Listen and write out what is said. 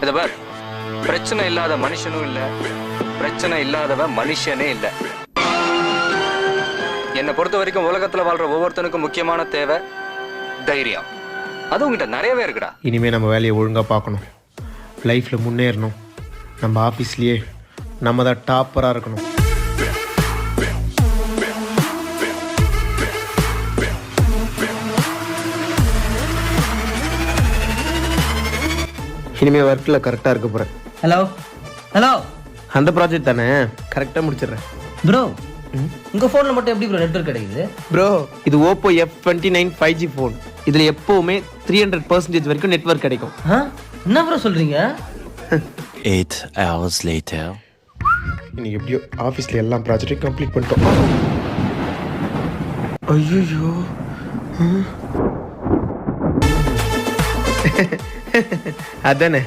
இத பார், பிரச்சனை இல்லாத மனுஷனும் இல்ல, பிரச்சனை இல்லாதவன் மனுஷனே இல்ல. என்னை பொறுத்த வரைக்கும் உலகத்துல வாழ்ற ஒவ்வொருத்தனுக்கும் முக்கியமான தேவை தைரியம். அது உங்ககிட்ட நிறையவே இருக்குடா. இனிமேல் நம்ம வேலையை ஒழுங்காக பார்க்கணும், லைஃப்பில் முன்னேறணும். நம்ம ஆஃபீஸ்லேயே நம்ம தான் டாப்பராக இருக்கணும். இனிமேல் ஒர்க்கில் கரெக்டாக இருக்க போகிறேன். ஹலோ ஹலோ, அந்த ப்ராஜெக்ட் தானே, கரெக்டாக முடிச்சிடுறேன். ப்ரோ உங்கள் ஃபோனில் மட்டும் எப்படி ப்ரோ நெட்வொர்க் கிடைக்குது? ப்ரோ இது ஓப்போ F29 5G ஃபோன். இதில் எப்போவுமே 300% வரைக்கும் நெட்வொர்க் கிடைக்கும். என்ன ப்ரோ சொல்கிறீங்க? 8 hours later. இன்னைக்கு எப்படியோ ஆஃபீஸில் எல்லா ப்ராஜெக்டையும் கம்ப்ளீட் பண்ணிட்டோம். ஐயோ அதானே